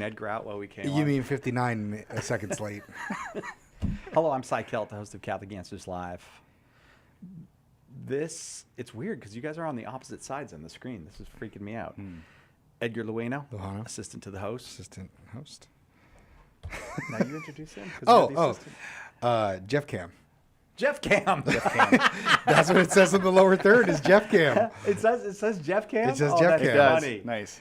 Edgar out while we came You on. mean 59 seconds late. Hello, I'm Cy Kelt, the host of Catholic Answers Live. It's weird because you guys are on the opposite sides on the screen. This is freaking me out. Edgar Lueno, Luhana. assistant to the host. Assistant host. Now you introduce him? 'Cause you're the assistant. Jeff Cam. Jeff Cam. That's what it says in the lower third is Jeff Cam. It says Jeff Cam? It says Oh, Jeff that's Cam. funny. Nice.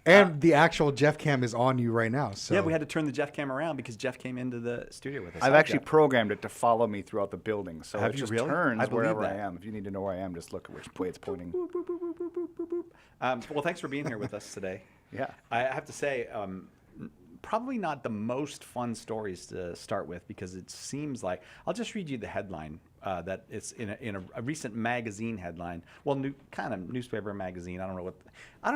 And the actual Jeff Cam is on you right now. So Yeah, we had to turn the Jeff Cam around because Jeff came into the studio with us. I've Hi, actually Jeff. programmed it to follow me throughout the building, so Have it you just really? I turns believe wherever that. I am. If you need to know where I am, just look at which way it's pointing. Boop, boop, boop, boop, boop, boop, boop. Well, thanks for being here with us today. Yeah. I have to say, probably not the most fun stories to start with because it seems like I'll just read you the headline that it's in a recent magazine headline. Well, kind of newspaper magazine. I don't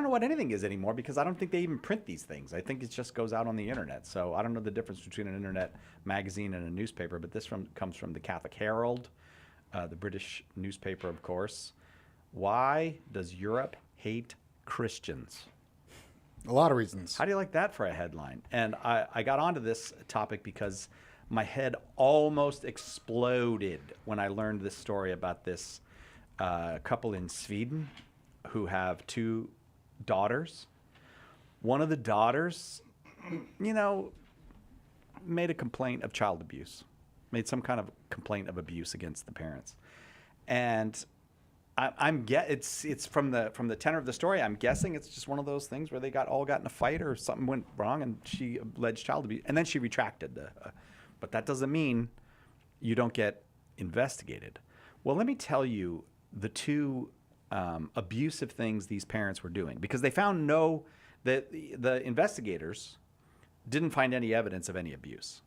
know what anything is anymore because I don't think they even print these things. I think it just goes out on the internet. So I don't know the difference between an internet magazine and a newspaper. But this comes from the Catholic Herald, the British newspaper, of course. Why does Europe hate Christians? a lot of reasons. How do you like that for a headline? And I got onto this topic because my head almost exploded when I learned this story about this couple in Sweden who have two daughters. One of the daughters, made a complaint of child abuse, made some kind of complaint of abuse against the parents. And it's from the tenor of the story. I'm guessing it's just one of those things where they all got in a fight or something went wrong, and she alleged child abuse, and then she retracted. But that doesn't mean you don't get investigated. Well, let me tell you the two abusive things these parents were doing, because they found the investigators didn't find any evidence of any abuse.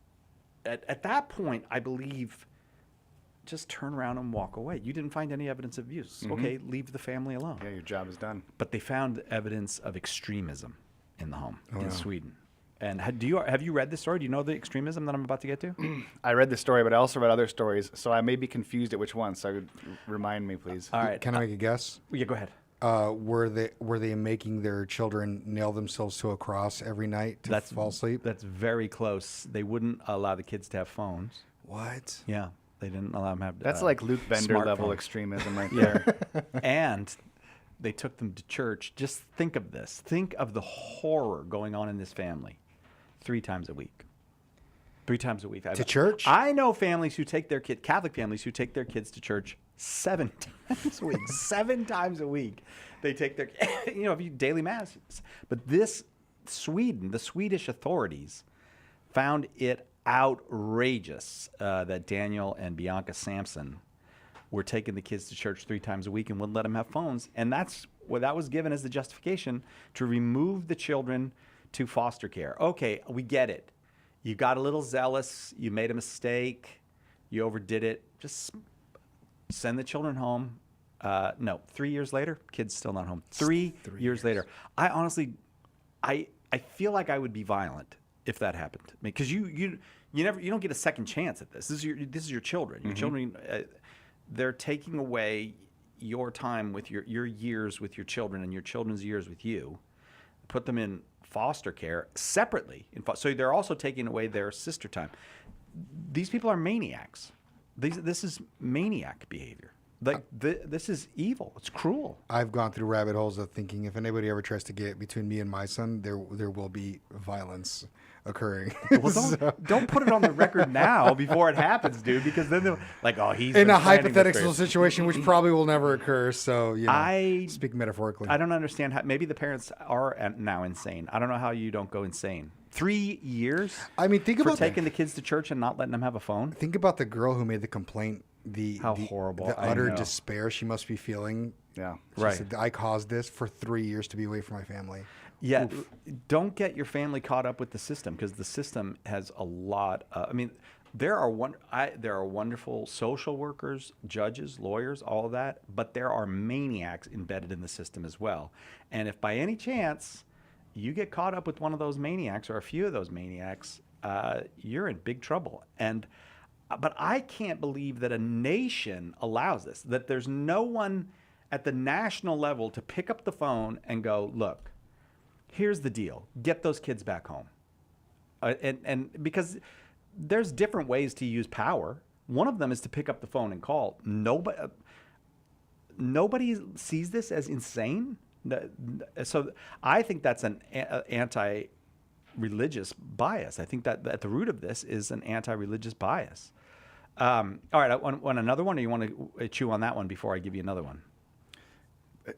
At that point, I believe, just turn around and walk away. You didn't find any evidence of abuse. Mm-hmm. Okay, leave the family alone. Yeah, your job is done. But they found evidence of extremism in the home in wow. Sweden. And have you read this story? Do you know the extremism that I'm about to get to? I read the story, but I also read other stories, so I may be confused at which one. So remind me, please. All right. Can I make a guess? Yeah, go ahead. Were they making their children nail themselves to a cross every night to fall asleep? That's very close. They wouldn't allow the kids to have phones. What? Yeah, they didn't allow them to have. That's like Luke Bender level smartphone. extremism right there. And they took them to church. Just think of this. Think of the horror going on in this family. 3 times a week. 3 times a week. To church? I know families who take their Catholic families who take their kids to church 7 times a week. 7 times a week. They take their, daily mass. But the Swedish authorities found it outrageous that Daniel and Bianca Sampson were taking the kids to church 3 times a week and wouldn't let them have phones. And that was given as the justification to remove the children to foster care. Okay, we get it. You got a little zealous. You made a mistake. You overdid it. Just send the children home. No, 3 years later, kids still not home. 3 years later. I honestly, I feel like I would be violent if that happened, because you don't get a second chance at this. This is your children. Your children, they're taking away your time with your years with your children and your children's years with you. Put them in foster care separately. So they're also taking away their sister time. These people are maniacs. This is maniac behavior. This is evil. It's cruel. I've gone through rabbit holes of thinking if anybody ever tries to get between me and my son, there will be violence occurring. Well, don't put it on the record now before it happens, dude, because then they're like, oh, he's in been a planning this hypothetical for- situation, which probably will never occur. So, speak metaphorically. I don't understand how. Maybe the parents are now insane. I don't know how you don't go insane. 3 years. I mean, think for about taking the kids to church and not letting them have a phone. Think about the girl who made the complaint. How horrible. The I utter know. despair she must be feeling. Yeah. She Right. said, I caused this for 3 years to be away from my family. Yeah, don't get your family caught up with the system, because the system has a lot. There are wonderful social workers, judges, lawyers, all of that, but there are maniacs embedded in the system as well. And if by any chance you get caught up with one of those maniacs or a few of those maniacs, you're in big trouble. But I can't believe that a nation allows this. That there's no one at the national level to pick up the phone and go, look, here's the deal. Get those kids back home. and because there's different ways to use power. One of them is to pick up the phone and call. Nobody sees this as insane. So I think that's an anti-religious bias. I think that at the root of this is an anti-religious bias. All right, I want another one, or you want to chew on that one before I give you another one?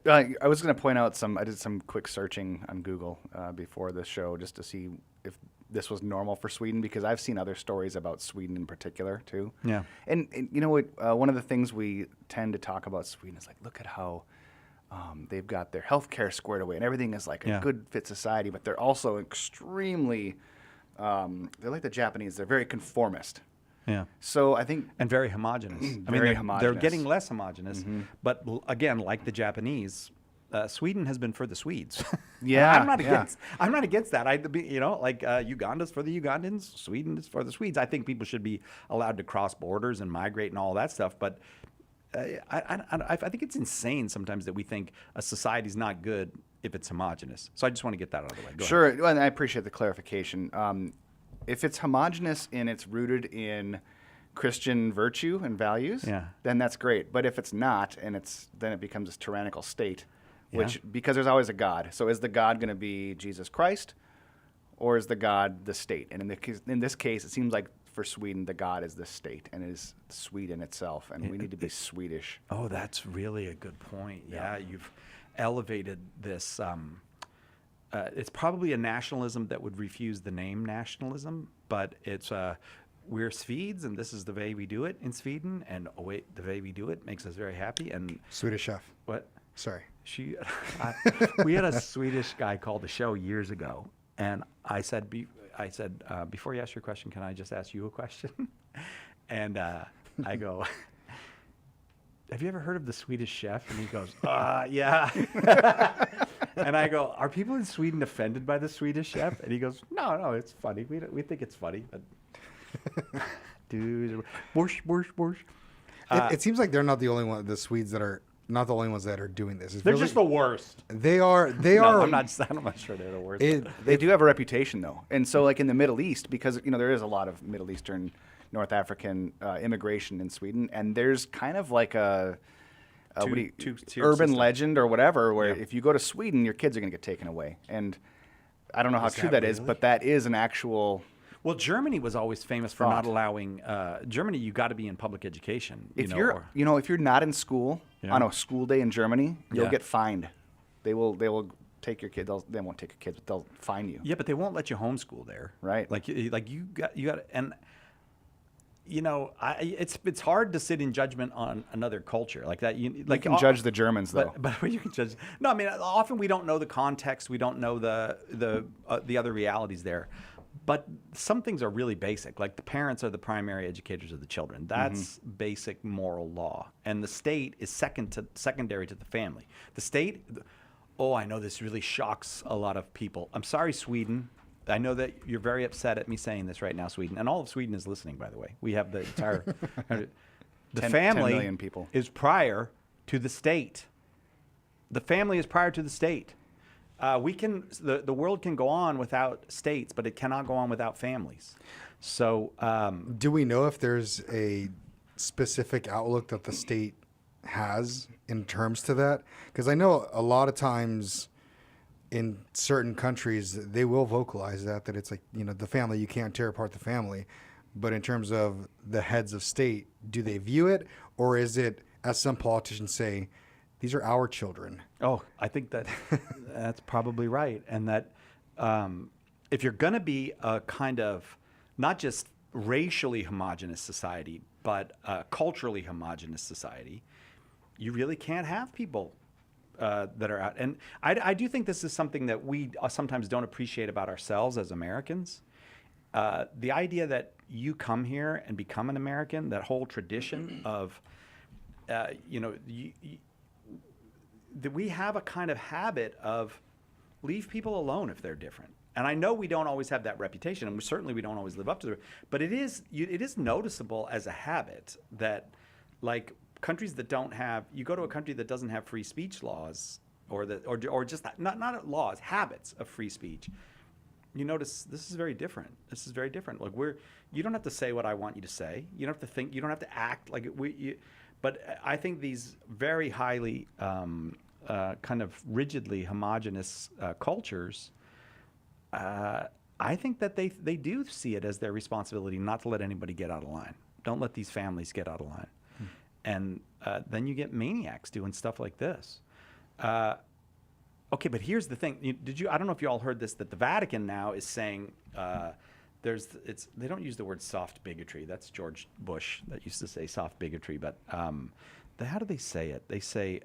I was going to point out I did some quick searching on Google before the show just to see if this was normal for Sweden, because I've seen other stories about Sweden in particular too. Yeah. And you know what? One of the things we tend to talk about Sweden is like, look at how they've got their healthcare squared away and everything is like a good fit society, but they're also extremely, they're like the Japanese. They're very conformist. Yeah. So I think And very homogenous. Very they're homogenous. getting less homogenous. But again, like the Japanese, Sweden has been for the Swedes. Yeah, I'm not yeah. against. I'm not against that. Uganda's for the Ugandans. Sweden is for the Swedes. I think people should be allowed to cross borders and migrate and all that stuff. But I think it's insane sometimes that we think a society's not good if it's homogenous. So I just want to get that out of the way. Go ahead. Sure. Well, and I appreciate the clarification. If it's homogenous and it's rooted in Christian virtue and values, then that's great. But if it's not, and then it becomes this tyrannical state, because there's always a God. So is the God going to be Jesus Christ, or is the God the state? And in this case, it seems like for Sweden, the God is the state, and it is Sweden itself, and we need to be Swedish. Oh, that's really a good point. Yeah, you've elevated this. It's probably a nationalism that would refuse the name nationalism, but it's we're Swedes, and this is the way we do it in Sweden. And oh wait, the way we do it makes us very happy. And Swedish chef. what? Sorry. We had a Swedish guy call the show years ago, and I said, before you ask your question, can I just ask you a question? And I go, have you ever heard of the Swedish chef? And he goes, yeah. And I go, are people in Sweden offended by the Swedish chef? And he goes, no, it's funny. We think it's funny, but dude, worse. It seems like they're not the only one. The Swedes that are not the only ones that are doing this. They're just the worst. They are. No, I'm not sure they're the worst. They do have a reputation, though. And so, like in the Middle East, because there is a lot of Middle Eastern, North African immigration in Sweden, and there's kind of like a two-tier urban system. legend or whatever, where if you go to Sweden, your kids are going to get taken away. And I don't know how true that is, but that is an actual... Well, Germany was always famous for not allowing. Germany, you got to be in public education. If you're not in school on a school day in Germany, you'll get fined. They will take your kid. They won't take your kids, but they'll fine you. Yeah, but they won't let you homeschool there. Right. Like you got, and it's hard to sit in judgment on another culture like that. You can judge the Germans though. But you can judge. No, I mean often we don't know the context. We don't know the other realities there. But some things are really basic, like the parents are the primary educators of the children. That's basic moral law. And the state is secondary to the family. The state, I know this really shocks a lot of people. I'm sorry, Sweden. I know that you're very upset at me saying this right now, Sweden. And all of Sweden is listening, by the way. We have the entire... the 10 family 10 million people. is prior to the state. The family is prior to the state. The world can go on without states, but it cannot go on without families. So, do we know if there's a specific outlook that the state has in terms to that? Because I know a lot of times in certain countries they will vocalize that it's like the family, you can't tear apart the family. But in terms of the heads of state, do they view it, or is it, as some politicians say, these are our children? Oh, I think that's probably right. And that if you're going to be a kind of not just racially homogenous society, but a culturally homogenous society, you really can't have people that are out. And I do think this is something that we sometimes don't appreciate about ourselves as Americans. The idea that you come here and become an American, that whole tradition of, that we have a kind of habit of leave people alone if they're different. And I know we don't always have that reputation, and we don't always live up to it. But it is noticeable as a habit that, like countries that don't have, you go to a country that doesn't have free speech laws, or just not laws, habits of free speech. you notice this is very different. This is very different. Like you don't have to say what I want you to say. You don't have to think. You don't have to act like it. But I think these very highly kind of rigidly homogenous cultures, I think that they do see it as their responsibility not to let anybody get out of line. Don't let these families get out of line. And then you get maniacs doing stuff like this. Okay, but here's the thing. I don't know if you all heard this, that the Vatican now is saying they don't use the word soft bigotry. That's George Bush that used to say soft bigotry. But how do they say it? They say,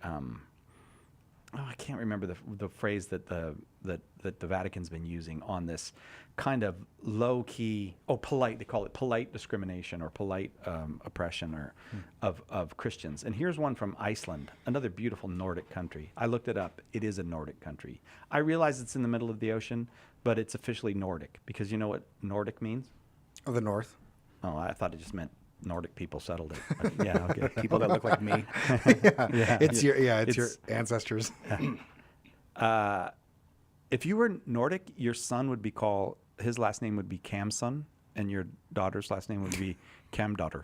I can't remember the phrase that the Vatican's been using on this kind of low key, polite. They call it polite discrimination or polite oppression of Christians. And here's one from Iceland, another beautiful Nordic country. I looked it up. It is a Nordic country. I realize it's in the middle of the ocean, but it's officially Nordic because you know what Nordic means? Oh, the North. Oh, I thought it just meant Nordic people settled it. But yeah, okay. People that look like me. It's your ancestors. If you were Nordic, your son would be called. His last name would be Camson, and your daughter's last name would be Camdaughter.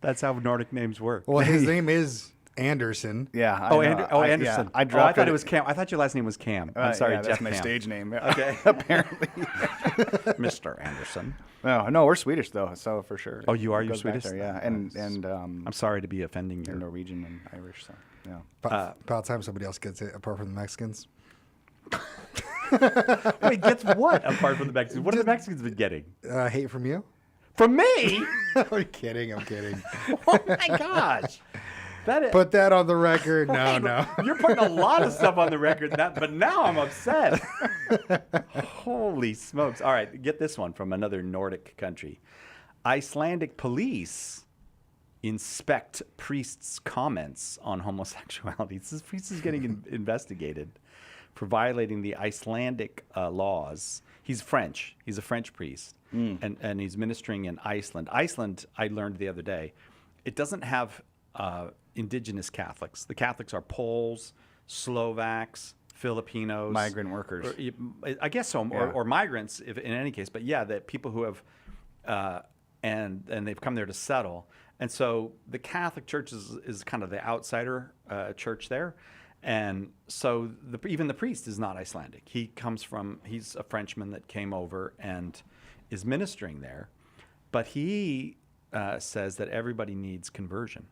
That's how Nordic names work. Well, his name is Anderson. Yeah. Anderson. Yeah, I thought it was Cam. I thought your last name was Cam. I'm sorry, yeah, Jeff that's my Cam. stage name. Okay. Apparently. Mr. Anderson. No, we're Swedish though, so for sure. Oh, you are? It You're goes back Swedish? there, yeah, and I'm sorry to be offending you. and Norwegian and Irish, so yeah. About time somebody else gets it, apart from the Mexicans. Wait, gets what apart from the Mexicans? What have the Mexicans been getting? Hate from you? From me? I'm kidding. Oh my gosh. Put that on the record. No. You're putting a lot of stuff on the record, but now I'm upset. Holy smokes. All right, get this one from another Nordic country. Icelandic police inspect priest's comments on homosexuality. This priest is getting investigated for violating the Icelandic laws. He's French. He's a French priest, and he's ministering in Iceland. Iceland, I learned the other day, it doesn't have indigenous Catholics. The Catholics are Poles, Slovaks, Filipinos. Migrant workers. I guess so, Yeah. or migrants if, in any case. But yeah, the people who have, and they've come there to settle. And so the Catholic Church is kind of the outsider church there. And so even the priest is not Icelandic. He's a Frenchman that came over and is ministering there. But he says that everybody needs conversion.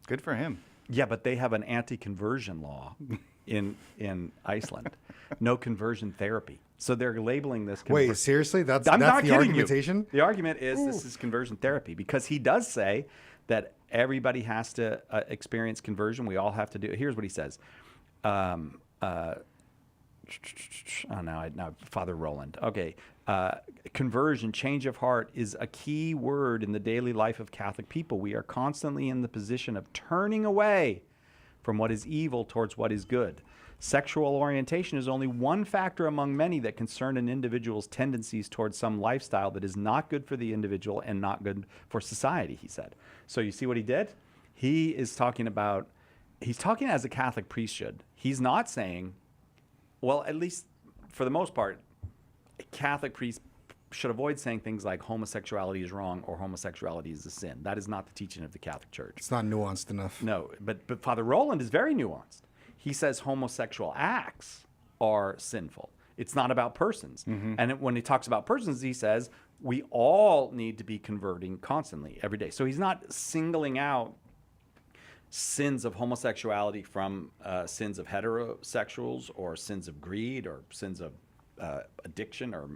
Good for him. Yeah, but they have an anti-conversion law in Iceland. No conversion therapy. So they're labeling this. Wait, seriously? That's I'm not the kidding argumentation? you. The argument is this is conversion therapy because he does say that everybody has to experience conversion. We all have to do it. Here's what he says. Father Roland. Okay. Conversion, change of heart is a key word in the daily life of Catholic people. We are constantly in the position of turning away from what is evil towards what is good. Sexual orientation is only one factor among many that concern an individual's tendencies towards some lifestyle that is not good for the individual and not good for society, he said. So you see what he did? He's talking as a Catholic priest should. He's not saying, well, at least for the most part, a Catholic priest should avoid saying things like homosexuality is wrong or homosexuality is a sin. That is not the teaching of the Catholic Church. It's not nuanced enough. No, but Father Roland is very nuanced. He says homosexual acts are sinful. It's not about persons. Mm-hmm. And when he talks about persons, he says we all need to be converting constantly, every day. So he's not singling out sins of homosexuality from sins of heterosexuals or sins of greed or sins of addiction or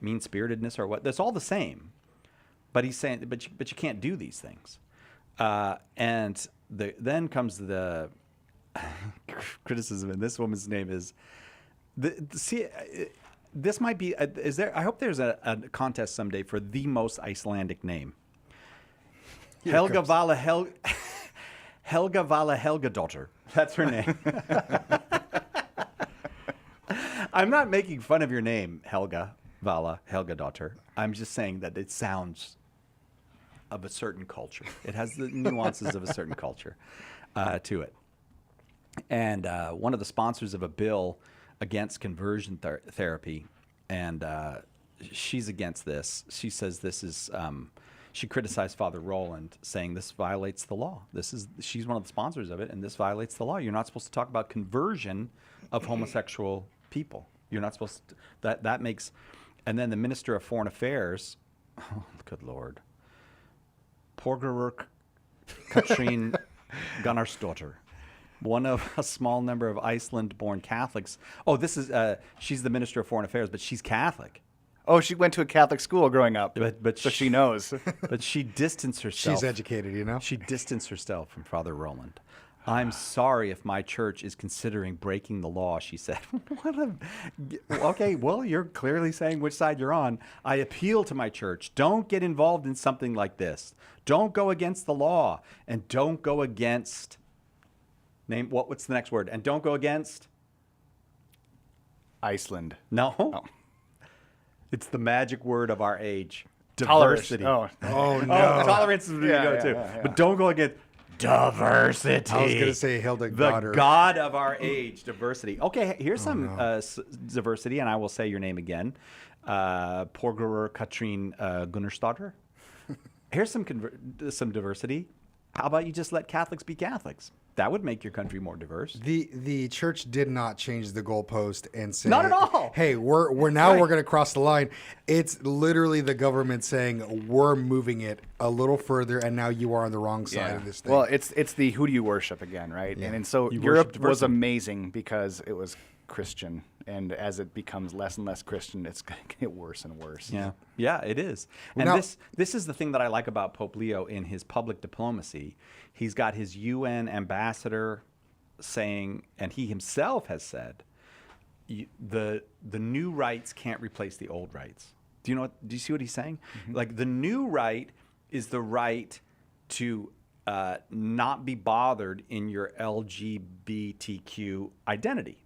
mean-spiritedness or what. That's all the same. But he's saying, but you can't do these things. And then comes the criticism, and this woman's name is this might be I hope there's a contest someday for the most Icelandic name. Helga Vala Helgadóttir. That's her name. I'm not making fun of your name, Helga Vala Helgadóttir. I'm just saying that it sounds of a certain culture. It has the nuances of a certain culture to it. And one of the sponsors of a bill against conversion therapy, and she's against this. She says this is. She criticized Father Rowland, saying this violates the law. She's one of the sponsors of it, and this violates the law. You're not supposed to talk about conversion of homosexual people. You're not supposed to. That makes. And then the Minister of Foreign Affairs, oh, good Lord, Porgeruk Katrin Gunnarsdottir, one of a small number of Iceland-born Catholics. Oh, she's the Minister of Foreign Affairs, but she's Catholic. Oh, she went to a Catholic school growing up, but so she knows. But she distanced herself. She's educated, you know? She distanced herself from Father Rowland. I'm sorry if my church is considering breaking the law, she said. Okay, well, you're clearly saying which side you're on. I appeal to my church. Don't get involved in something like this. Don't go against the law. And don't go against... What's the next word? And don't go against... Iceland. No. Oh. It's the magic word of our age. Tolerance. Diversity. Oh no. Tolerance is where you go too. yeah. But don't go against diversity. I was going to say the Hildegard. god of our age, diversity. Okay, here's some diversity, and I will say your name again. Porgerur Katrin Gunnarsdottir. Here's some diversity. How about you just let Catholics be Catholics? That would make your country more diverse. The church did not change the goalpost and say, Not at all. Hey, we're going to cross the line. It's literally the government saying we're moving it a little further, and now you are on the wrong side of this thing. Well, it's the who do you worship again, right? Yeah. And so You Europe worship was diversity. amazing because it was Christian, and as it becomes less and less Christian, it's going to get worse and worse. Yeah, it is. And Now- this is the thing that I like about Pope Leo in his public diplomacy. He's got his UN ambassador saying, and he himself has said, the new rights can't replace the old rights. Do you see what he's saying? Mm-hmm. Like the new right is the right to not be bothered in your LGBTQ identity.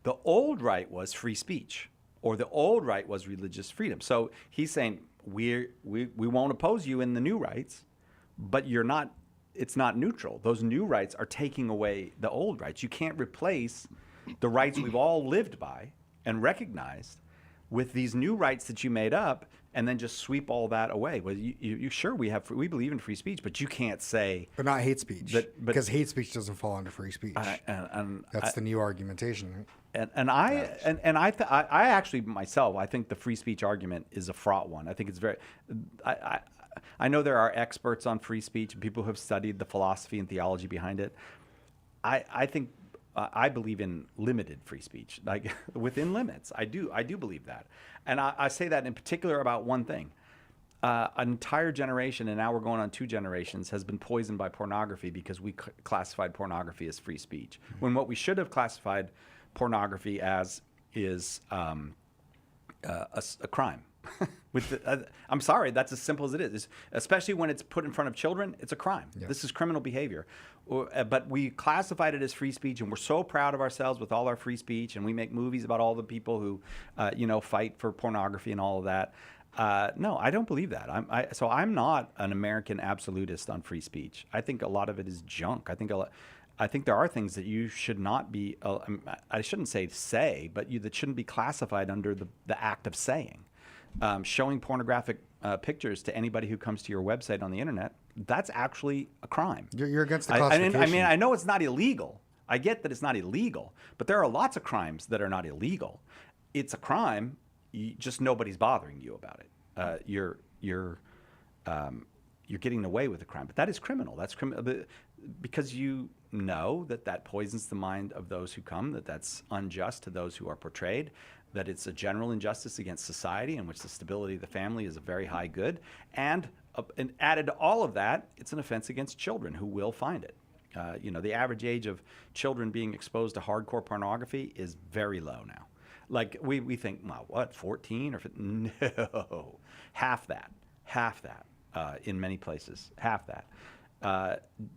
The old right was free speech, or the old right was religious freedom. So he's saying we won't oppose you in the new rights, but it's not neutral. Those new rights are taking away the old rights. You can't replace the rights we've all lived by and recognized with these new rights that you made up, and then just sweep all that away. Well, you sure we believe in free speech, but you can't say. But not hate speech, but because hate speech doesn't fall under free speech. That's the new argumentation. Right? I actually myself, I think the free speech argument is a fraught one. I think it's very. I know there are experts on free speech and people who have studied the philosophy and theology behind it. I think I believe in limited free speech, like within limits. I do believe that, and I say that in particular about one thing. An entire generation, and now we're going on 2 generations, has been poisoned by pornography because we classified pornography as free speech, when what we should have classified pornography as is a crime. I'm sorry, that's as simple as it is. Especially when it's put in front of children, it's a crime. Yeah. This is criminal behavior. But we classified it as free speech, and we're so proud of ourselves with all our free speech, and we make movies about all the people who, fight for pornography and all of that. No, I don't believe that. So I'm not an American absolutist on free speech. I think a lot of it is junk. I think there are things that you should not be. I shouldn't say, but that shouldn't be classified under the act of saying. Showing pornographic pictures to anybody who comes to your website on the internet, that's actually a crime. You're against the classification. I know it's not illegal. I get that it's not illegal, but there are lots of crimes that are not illegal. It's a crime. Just nobody's bothering you about it. You're getting away with the crime, but that is criminal. That's criminal because you know that poisons the mind of those who come. That's unjust to those who are portrayed. That it's a general injustice against society in which the stability of the family is a very high good. And added to all of that, it's an offense against children who will find it. The average age of children being exposed to hardcore pornography is very low now. Like we think, well, what, 14 or 15? No, half that in many places, half that.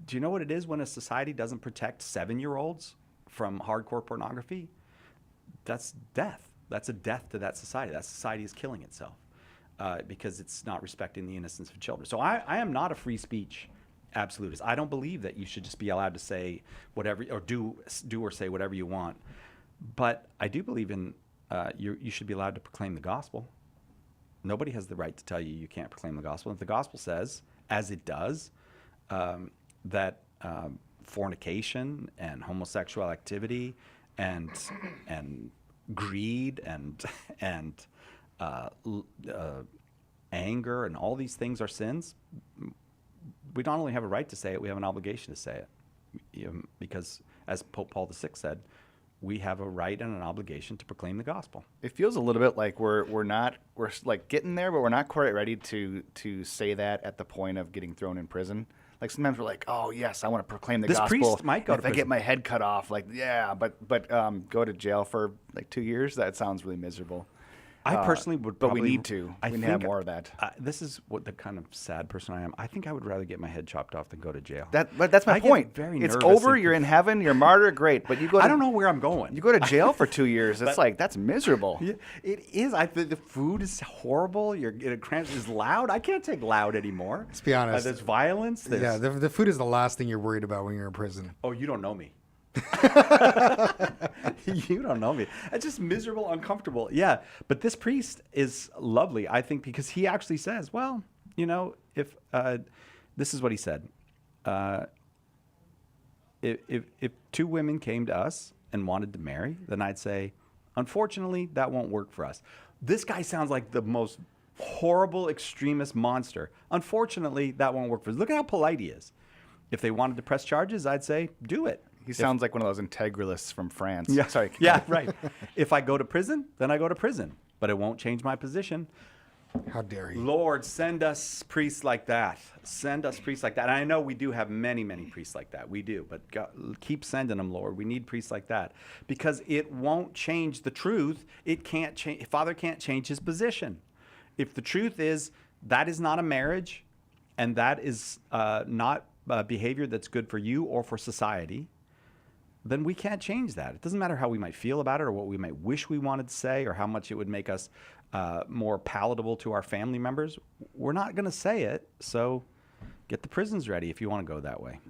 Do you know what it is when a society doesn't protect 7-year-olds from hardcore pornography? That's death. That's a death to that society. That society is killing itself because it's not respecting the innocence of children. So I am not a free speech absolutist. I don't believe that you should just be allowed to say whatever or do or say whatever you want. But I do believe in you should be allowed to proclaim the gospel. Nobody has the right to tell you can't proclaim the gospel. If the gospel says, as it does, that fornication and homosexual activity and greed and anger and all these things are sins, we not only have a right to say it, we have an obligation to say it. Because, as Pope Paul VI said, we have a right and an obligation to proclaim the gospel. It feels a little bit like we're like getting there, but we're not quite ready to say that at the point of getting thrown in prison. Like sometimes we're like, oh yes, I want to proclaim the gospel. This priest might go to if I prison. get my head cut off, like yeah, but go to jail for like 2 years. That sounds really miserable. I personally would, but probably, we need to. We need to have more of that. This is what the kind of sad person I am. I think I would rather get my head chopped off than go to jail. But that's my I point. Get very it's nervous over. You're in heaven. You're a martyr. Great. But you go. I don't know where I'm going. You go to jail for 2 years. It's like that's miserable. Yeah, it is. The food is horrible. It's loud. I can't take loud anymore. Let's be honest. There's violence. The food is the last thing you're worried about when you're in prison. Oh, you don't know me. You don't know me. It's just miserable, uncomfortable. Yeah, but this priest is lovely, I think, because he actually says, well, if this is what he said. If two women came to us and wanted to marry, then I'd say, unfortunately, that won't work for us. This guy sounds like the most horrible extremist monster. Unfortunately, that won't work for us. Look at how polite he is. If they wanted to press charges, I'd say, do it. He sounds like one of those integralists from France. Yeah. Sorry. Yeah, right. If I go to prison, then I go to prison. But it won't change my position. How dare you? Lord, send us priests like that. Send us priests like that. And I know we do have many, many priests like that. We do. But God, keep sending them, Lord. We need priests like that. Because it won't change the truth. It can't change. Father can't change his position. If the truth is that is not a marriage and that is not behavior that's good for you or for society, then we can't change that. It doesn't matter how we might feel about it or what we might wish we wanted to say or how much it would make us more palatable to our family members. We're not going to say it, so get the prisons ready if you want to go that way.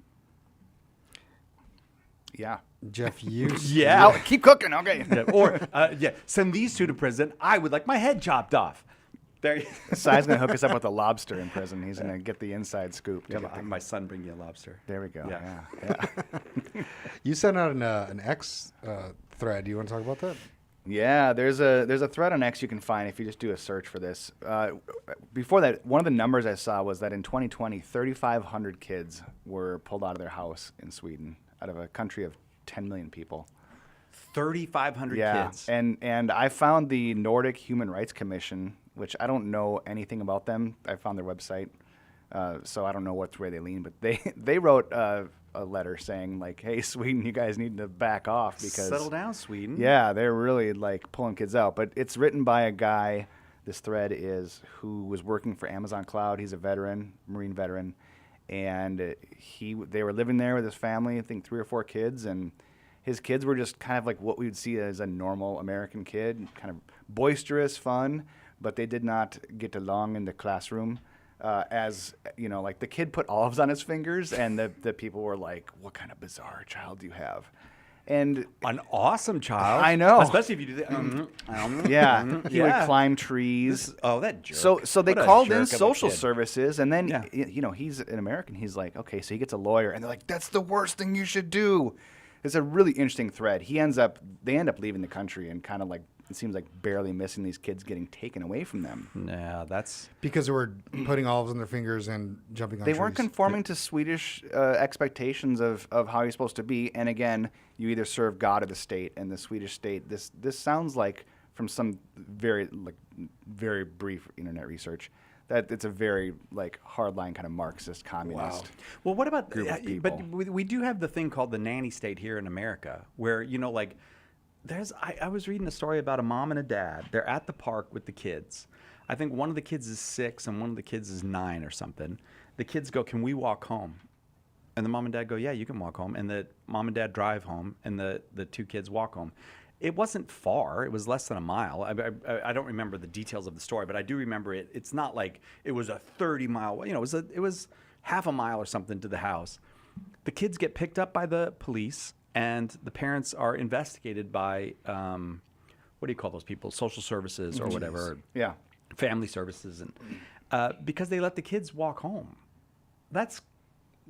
Yeah. Jeff, you... Yeah. Oh, keep cooking, okay. Yeah. Or, send these two to prison. I would like my head chopped off. There you Sai's going to hook us up with a lobster in prison. He's going to get the inside scoop. my son bring you a lobster. There we go. Yeah. Yeah. You sent out an X thread. Do you want to talk about that? Yeah, there's a thread on X you can find if you just do a search for this. Before that, one of the numbers I saw was that in 2020, 3,500 kids were pulled out of their house in Sweden, out of a country of 10 million people. 3,500 kids. And I found the Nordic Human Rights Commission, which I don't know anything about them. I found their website, so I don't know which way they lean. But they wrote a letter saying like, "Hey, Sweden, you guys need to back off because settle down, Sweden." Yeah, they're really like pulling kids out. But it's written by a guy. This thread is who was working for Amazon Cloud. He's a veteran, Marine veteran, and they were living there with his family. I think 3 or 4 kids, and his kids were just kind of like what we would see as a normal American kid, kind of boisterous, fun. But they did not get along in the classroom. As you know, like the kid put olives on his fingers, and the people were like, "What kind of bizarre child do you have?" And an awesome child. I know, especially if you do that. Yeah, he would climb trees. That jerk. So they What a called jerk in of a social kid. services, and then he's an American. He's like, okay, so he gets a lawyer, and they're like, "That's the worst thing you should do." It's a really interesting thread. They end up leaving the country and kind of like. It seems like barely missing these kids getting taken away from them. Yeah, that's... Because they were putting olives on their fingers and jumping on trees. They weren't conforming to Swedish expectations of how you're supposed to be. And again, you either serve God or the state. And the Swedish state, this sounds like, from some very brief internet research, that it's a very hardline kind of Marxist communist. Wow. Well, what about... group of people. But we do have the thing called the nanny state here in America, where, I was reading a story about a mom and a dad. They're at the park with the kids. I think one of the kids is 6 and one of the kids is 9 or something. The kids go, "Can we walk home?" And the mom and dad go, "Yeah, you can walk home." And the mom and dad drive home, and the 2 kids walk home. It wasn't far. It was less than a mile. I don't remember the details of the story, but I do remember it. It's not like it was a 30-mile. It was half a mile or something to the house. The kids get picked up by the police. and the parents are investigated by what do you call those people? Social services or whatever. Yeah. Family services, and because they let the kids walk home. That's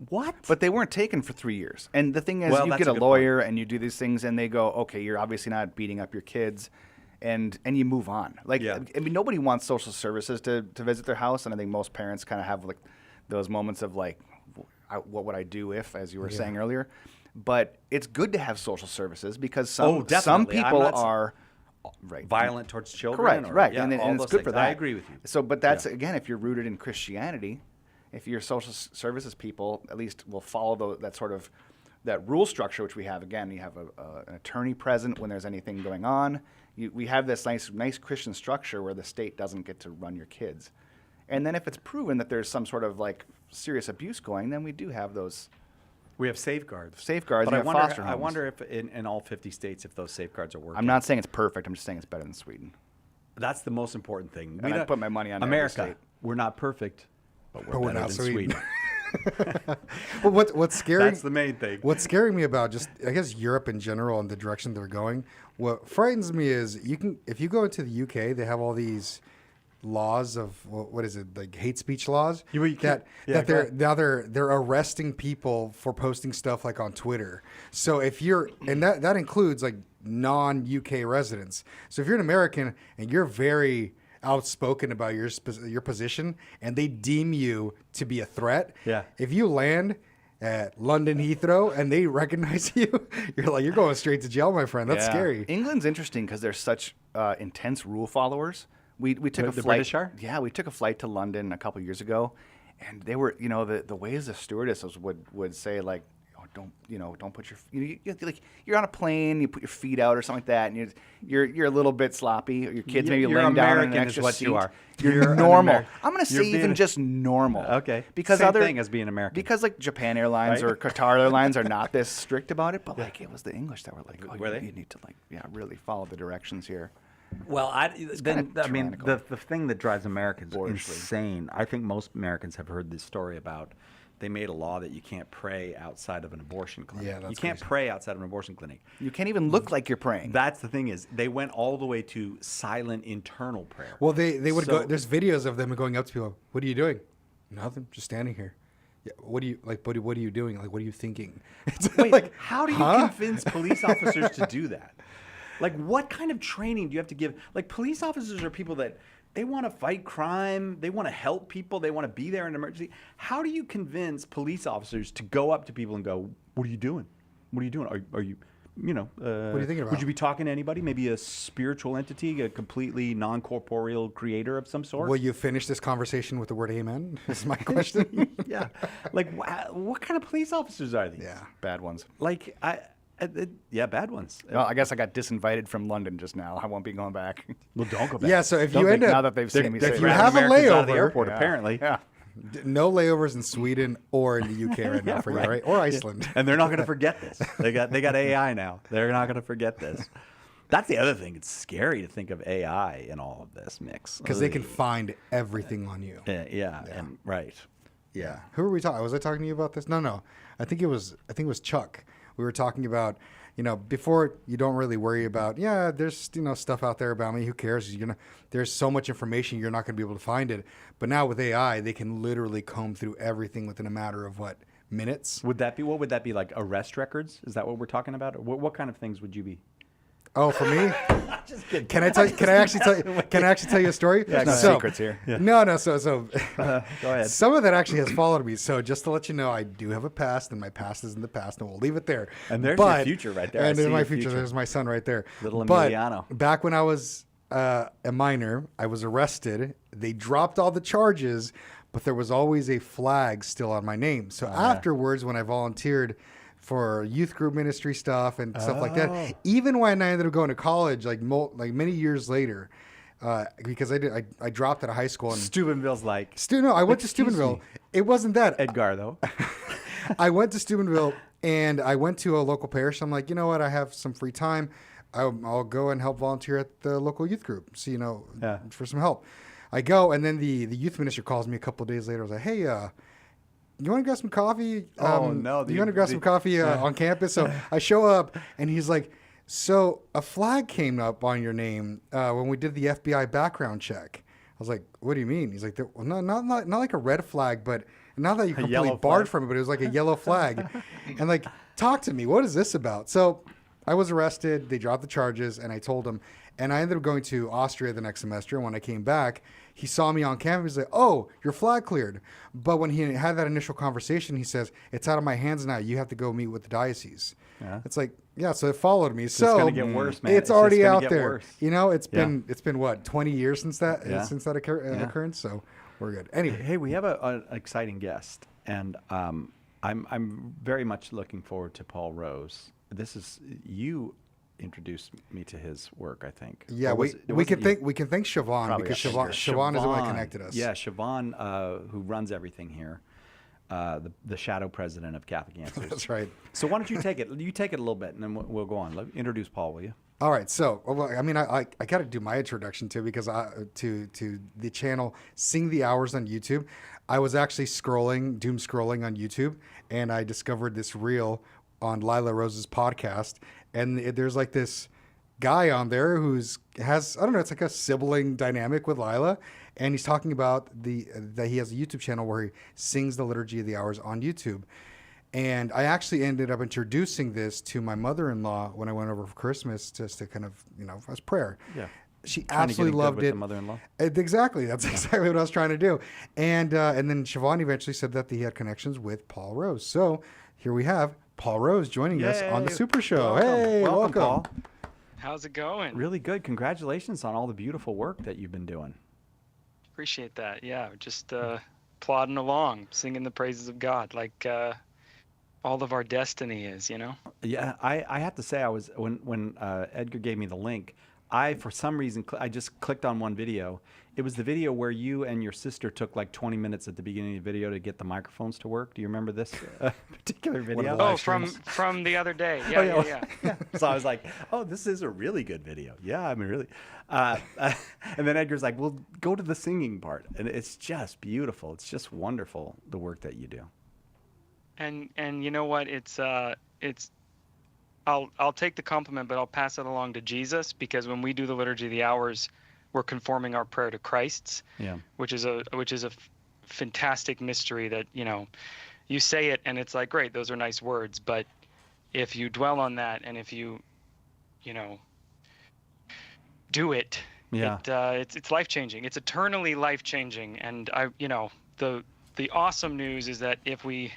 what? But they weren't taken for 3 years. And the thing is, Well, you that's get a a good lawyer and you do these things, and they go, okay, you're obviously not beating up your kids, and you move on. Like, Yeah. I mean, nobody wants social services to visit their house, and I think most parents kind of have like those moments of like, what would I do if, as you were saying earlier. But it's good to have social services because some definitely. people are violent towards children. correct, or, right, yeah, and all it's those good things. for that. I agree with you. So, but that's again, if you're rooted in Christianity, if your social services people at least will follow that sort of that rule structure, which we have. Again, you have an attorney present when there's anything going on. We have this nice Christian structure where the state doesn't get to run your kids. And then if it's proven that there's some sort of like serious abuse going, then we do have those We have safeguards. safeguards. But And foster homes. I wonder if in all 50 states, if those safeguards are working. I'm not saying it's perfect. I'm just saying it's better than Sweden. That's the most important thing. And I'd put my money on every America. state. We're not perfect, but we're better not than Sweden. Sweden. Well, what's scary? That's the main thing. What's scaring me about just, I guess, Europe in general and the direction they're going. What frightens me is if you go into the UK, they have all these laws of what is it, like hate speech laws that they're arresting people for posting stuff like on Twitter. So if you're, and that includes like non-UK residents. So if you're an American and you're very outspoken about your position and they deem you to be a threat, if you land at London Heathrow and they recognize you, you're going straight to jail, my friend. That's scary. England's interesting because they're such intense rule followers. We took a flight. British are? Yeah, we took a flight to London a couple years ago, and they were, the ways the stewardesses would say like, oh, don't put you're on a plane, you put your feet out or something like that, and you're a little bit sloppy. Your kids maybe You're laying down in an American extra is what seat. you are. You're normal. I'm gonna say being even just normal. Okay. Because Same thing as being American. Because like Japan Airlines or Qatar Airlines are not this strict about it, but like it was the English that were like, oh, Were they? you need to really follow the directions here. Well, the thing that drives Americans Borderly. insane. I think most Americans have heard this story about. They made a law that you can't pray outside of an abortion clinic. Yeah, that's you can't crazy. pray outside of an abortion clinic. You can't even look like you're praying. That's the thing is they went all the way to silent internal prayer. Well, they would So- go. There's videos of them going up to people. What are you doing? Nothing. Just standing here. Yeah. What are you like? What are you doing? Like, what are you thinking? It's Wait, like, how do you convince police officers to do that? Like, what kind of training do you have to give? Like, police officers are people that they want to fight crime, they want to help people, they want to be there in an emergency. How do you convince police officers to go up to people and go, "What are you doing? What are you doing? Are you, what are you thinking about? Would you be talking to anybody? Maybe a spiritual entity, a completely non-corporeal creator of some sort?" Will you finish this conversation with the word "amen"? This is my question. Yeah. Like, what kind of police officers are these? Yeah. Bad ones. Like, bad ones. Well, I guess I got disinvited from London just now. I won't be going back. Well, don't go back. Yeah. So if Don't you think end now up, that they've seen me say if you that. have a Americans out of the layover, airport, apparently. Yeah. no layovers in Sweden or in the UK right now for you, right? Or Iceland. And they're not going to forget this. They got AI now. They're not going to forget this. That's the other thing. It's scary to think of AI in all of this mix Because they can find everything on you. Yeah. And right. Yeah. Who were we talking? Was I talking to you about this? No. I think it was Chuck. We were talking about, before you don't really worry about, there's, stuff out there about me. Who cares? There's so much information, you're not going to be able to find it. But now with AI, they can literally comb through everything within a matter of minutes. What would that be like arrest records? Is that what we're talking about? Or what kind of things would you be? Oh, for me? Just kidding. Can I actually tell you a story? There's no secrets here. Yeah. No. So Go ahead. some of that actually has followed me. So just to let you know, I do have a past, and my past is in the past, and we'll leave it there. And there's your future right there. I And see there's my your future. future. There's my son right there. Little But Emiliano. back when I was a minor, I was arrested. They dropped all the charges, but there was always a flag still on my name. So afterwards, when I volunteered for youth group ministry stuff and stuff like that, even when I ended up going to college, like many years later, because I dropped out of high school. And Steubenville's like. no, I went to Excuse Steubenville. me. It wasn't that. Edgar, though. I went to Steubenville and I went to a local parish. I'm like, you know what? I have some free time. I'll go and help volunteer at the local youth group. So, for some help. I go, and then the youth minister calls me a couple of days later. I was like, hey, you want to grab some coffee? Oh, no, you want to grab some coffee on campus? So I show up, and he's like, so a flag came up on your name when we did the FBI background check. I was like, what do you mean? He's like, well, no, not like a red flag, but not that you completely barred from it, but it was like a yellow flag. And like, talk to me. What is this about? So I was arrested. They dropped the charges, and I told him. And I ended up going to Austria the next semester. And when I came back, he saw me on campus. He's like, oh, your flag cleared. But when he had that initial conversation, he says, it's out of my hands now. You have to go meet with the diocese. Yeah. It's like, yeah, so it followed me. So it's going to get worse, man. It's already out there. Worse. You know, it's been what, 20 years since that occurrence. So we're good. Anyway, hey, we have an exciting guest, and I'm very much looking forward to Paul Rose. This is you introduced me to his work, I think. Yeah, we can thank Siobhan, because Siobhan is the one that connected us. Yeah, Siobhan, who runs everything here. The shadow president of Catholic Answers. That's right. So why don't you take it? You take it a little bit, and then we'll go on. Introduce Paul, will you? All right. So, I mean, I got to do my introduction too, because to the channel Sing the Hours on YouTube. I was actually doom scrolling on YouTube, and I discovered this reel on Lila Rose's podcast, and there's like this guy on there has I don't know, it's like a sibling dynamic with Lila. And he's talking about that he has a YouTube channel where he sings the Liturgy of the Hours on YouTube. And I actually ended up introducing this to my mother-in-law when I went over for Christmas, just to kind of, as prayer. Yeah. She absolutely loved it. The mother-in-law. Exactly. That's exactly what I was trying to do. And then Siobhan eventually said that he had connections with Paul Rose. So here we have Paul Rose joining us on the Super Show. Welcome. Hey, welcome. Paul. How's it going? Really good. Congratulations on all the beautiful work that you've been doing. Appreciate that. Yeah, just plodding along, singing the praises of God, like all of our destiny is, Yeah, I have to say, I was when Edgar gave me the link, for some reason I just clicked on one video. It was the video where you and your sister took like 20 minutes at the beginning of the video to get the microphones to work. Do you remember this particular video? Oh, from the other day. Yeah, yeah. So I was like, oh, this is a really good video. Yeah, I mean, really. And then Edgar's like, well, go to the singing part. And it's just beautiful. It's just wonderful, the work that you do. And you know what? I'll take the compliment, but I'll pass it along to Jesus, because when we do the Liturgy of the Hours, we're conforming our prayer to Christ's, which is a fantastic mystery that, you say it and it's like, great, those are nice words. But if you dwell on that, and if you, do it, it's life-changing. It's eternally life-changing. And the awesome news is that if we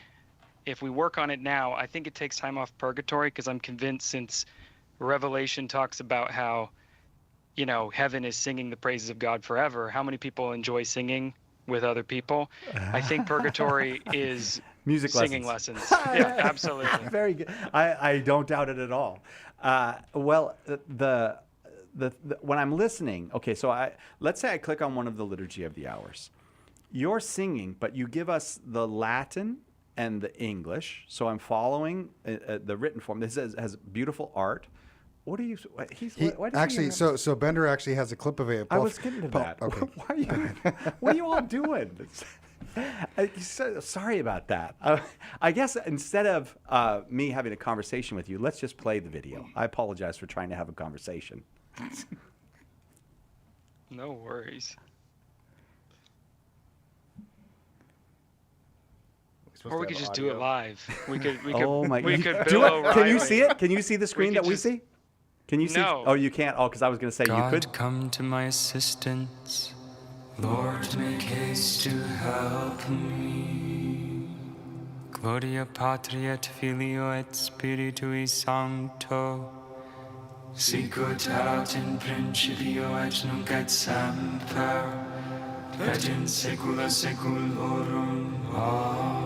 work on it now, I think it takes time off purgatory, because I'm convinced, since Revelation talks about how, heaven is singing the praises of God forever, how many people enjoy singing with other people? I think purgatory is music singing lessons. Yeah, absolutely. Very good. I don't doubt it at all. Well, when I'm listening, okay, so let's say I click on one of the Liturgy of the Hours. You're singing, but you give us the Latin and the English, so I'm following the written form. This has beautiful art. What are you? So Bender actually has a clip of it. I was getting to that. Okay. What are you all doing? Sorry about that. I guess instead of me having a conversation with you, let's just play the video. I apologize for trying to have a conversation. No worries. Or we could just do it live. We could. Oh my! We could. Can you see it? Can you see the screen that we see? Can you see? No. Oh, you can't. Oh, because I was going to say God, you could. Come to my assistance. Lord, make haste to help me. Gloria Patri et Filio et Spiritui Sancto. Sicut erat in principio et nunc et semper. Et in saecula saeculorum. Amen.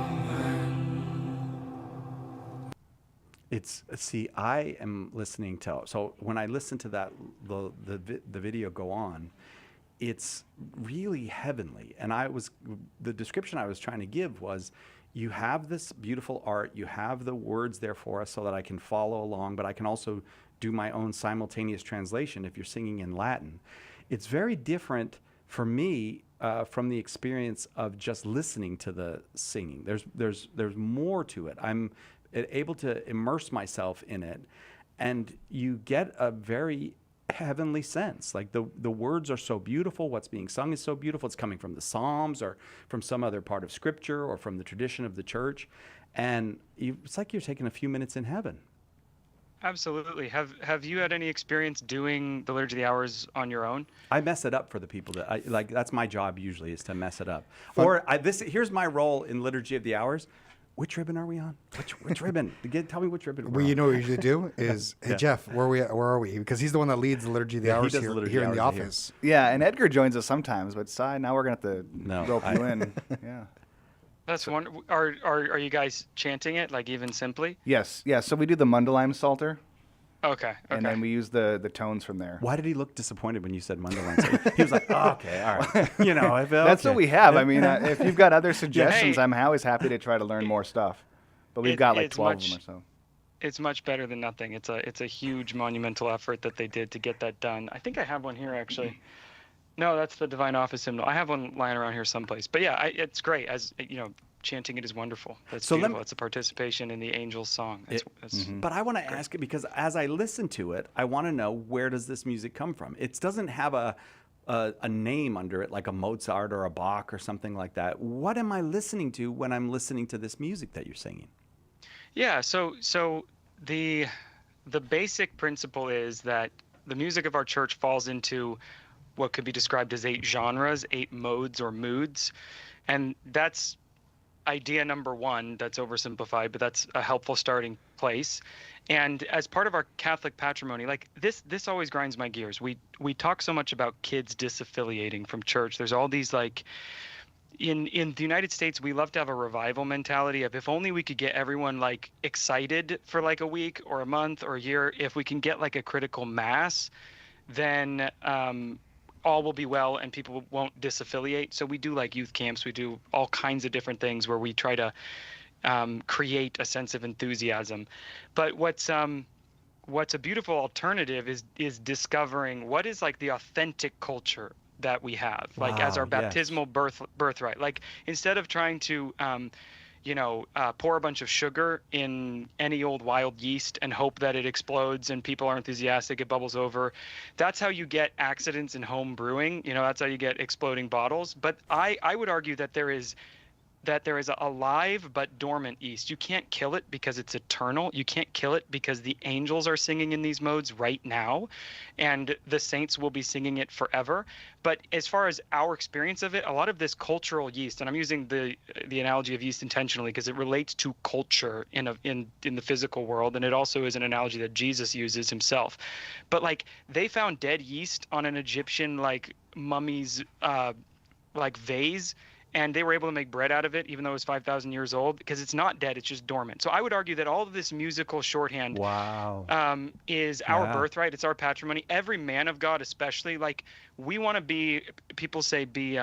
I am listening to, so when I listen to that, the video go on, it's really heavenly. And the description I was trying to give was, you have this beautiful art, you have the words there for us so that I can follow along, but I can also do my own simultaneous translation if you're singing in Latin. It's very different for me from the experience of just listening to the singing. There's more to it. I'm able to immerse myself in it, and you get a very heavenly sense. Like the words are so beautiful. What's being sung is so beautiful. It's coming from the Psalms or from some other part of Scripture or from the tradition of the church, and it's like you're taking a few minutes in heaven. Absolutely. Have you had any experience doing the Liturgy of the Hours on your own? I mess it up for the people that I like. That's my job usually, is to mess it up. Or here's my role in Liturgy of the Hours. Which ribbon are we on? Which ribbon? Tell me which ribbon. Well, you know what we usually do is, hey, Jeff, where are we? Because he's the one that leads the Liturgy of the Hours here in the office. Yeah, and Edgar joins us sometimes, but now we're going to have to rope you in. Yeah. That's wonderful. Are you guys chanting it, like even simply? Yes. Yeah. So we do the Mundelein Psalter. Okay. And then we use the tones from there. Why did he look disappointed when you said Mundelein? He was like, oh, okay, all right. I felt that's what we have. I mean, if you've got other suggestions, I'm always happy to try to learn more stuff. But we've got like 12 of them or so. It's much better than nothing. It's a huge monumental effort that they did to get that done. I think I have one here actually. No, that's the Divine Office hymnal. I have one lying around here someplace. But yeah, it's great. As you know, chanting it is wonderful. That's beautiful. It's a participation in the angel's song. But I want to ask it because as I listen to it, I want to know, where does this music come from? It doesn't have a name under it, like a Mozart or a Bach or something like that. What am I listening to when I'm listening to this music that you're singing? Yeah, so the basic principle is that the music of our church falls into what could be described as 8 genres, 8 modes or moods. And that's idea number 1. That's oversimplified, but that's a helpful starting place. And as part of our Catholic patrimony, like this always grinds my gears. We talk so much about kids disaffiliating from church. There's all these like, in the United States, we love to have a revival mentality of, if only we could get everyone like excited for like a week or a month or a year, if we can get like a critical mass, then all will be well and people won't disaffiliate. So we do like youth camps. We do all kinds of different things where we try to create a sense of enthusiasm. But what's a beautiful alternative is discovering what is like the authentic culture that we have, like as our baptismal birthright. Like instead of trying to pour a bunch of sugar in any old wild yeast and hope that it explodes and people are enthusiastic, it bubbles over. That's how you get accidents in home brewing. That's how you get exploding bottles. But I would argue that there is a live but dormant yeast. You can't kill it because it's eternal. You can't kill it because the angels are singing in these modes right now, and the saints will be singing it forever. But as far as our experience of it, a lot of this cultural yeast, and I'm using the analogy of yeast intentionally because it relates to culture in the physical world, and it also is an analogy that Jesus uses himself. But like they found dead yeast on an Egyptian like mummy's like vase, and they were able to make bread out of it, even though it was 5,000 years old, because it's not dead, it's just dormant. So I would argue that all of this musical shorthand is our birthright, it's our patrimony. Every man of God especially, like we want to be, people say be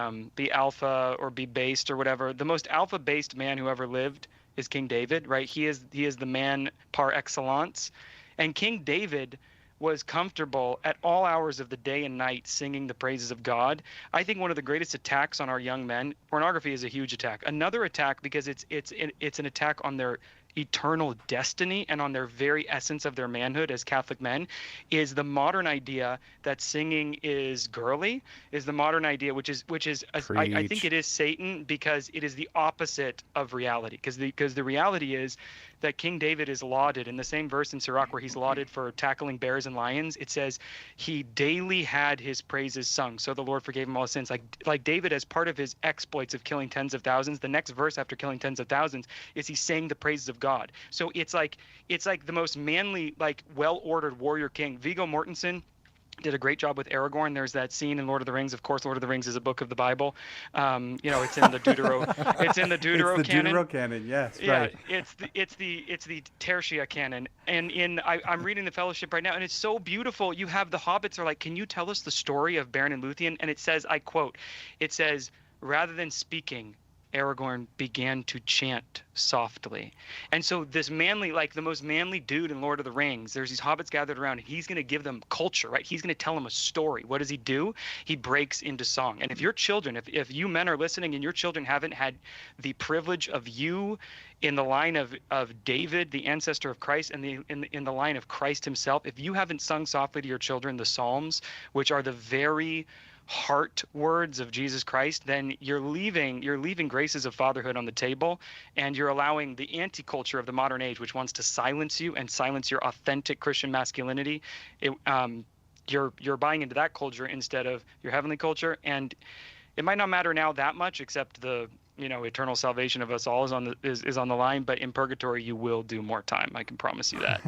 alpha or be based or whatever. The most alpha-based man who ever lived is King David, right? He is the man par excellence. And King David was comfortable at all hours of the day and night singing the praises of God. I think one of the greatest attacks on our young men, pornography is a huge attack. Another attack because it's an attack on their eternal destiny and on their very essence of their manhood as Catholic men, is the modern idea that singing is girly, is the modern idea, which is I think it is Satan, because it is the opposite of reality. Because the reality is that King David is lauded in the same verse in Sirach where he's lauded for tackling bears and lions. It says he daily had his praises sung, so the Lord forgave him all his sins. Like David, as part of his exploits of killing tens of thousands, the next verse after killing tens of thousands is he sang the praises of God. So it's like the most manly, like well-ordered warrior king. Viggo Mortensen did a great job with Aragorn. There's that scene in Lord of the Rings. Of course, Lord of the Rings is a book of the Bible. It's in the Deutero. It's in the Deutero canon. Deutero canon. Yes. Yeah, right. It's the Tertia canon. And I'm reading the Fellowship right now, and it's so beautiful. You have the hobbits are like, can you tell us the story of Beren and Luthien? And it says, I quote, it says, rather than speaking, Aragorn began to chant softly. And so this manly, like the most manly dude in Lord of the Rings, there's these hobbits gathered around, and he's going to give them culture, right? He's going to tell them a story. What does he do? He breaks into song. And if your children, if you men are listening and your children haven't had the privilege of you in the line of David, the ancestor of Christ, and in the line of Christ himself, if you haven't sung softly to your children the Psalms, which are the very heart words of Jesus Christ, then you're leaving graces of fatherhood on the table, and you're allowing the anti-culture of the modern age, which wants to silence you and silence your authentic Christian masculinity. You're buying into that culture instead of your heavenly culture, and it might not matter now that much, except the eternal salvation of us all is on the line. But in purgatory, you will do more time. I can promise you that.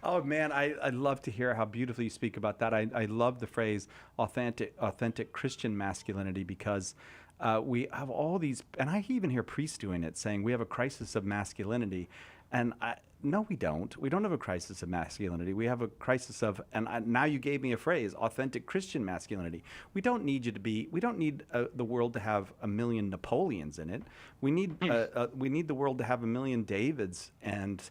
Oh man, I love to hear how beautifully you speak about that. I love the phrase authentic Christian masculinity, because we have all these, and I even hear priests doing it, saying we have a crisis of masculinity. And no, we don't. We don't have a crisis of masculinity. We have a crisis of, and now you gave me a phrase, authentic Christian masculinity. We don't need the world to have a million Napoleons in it. We need the world to have a million Davids and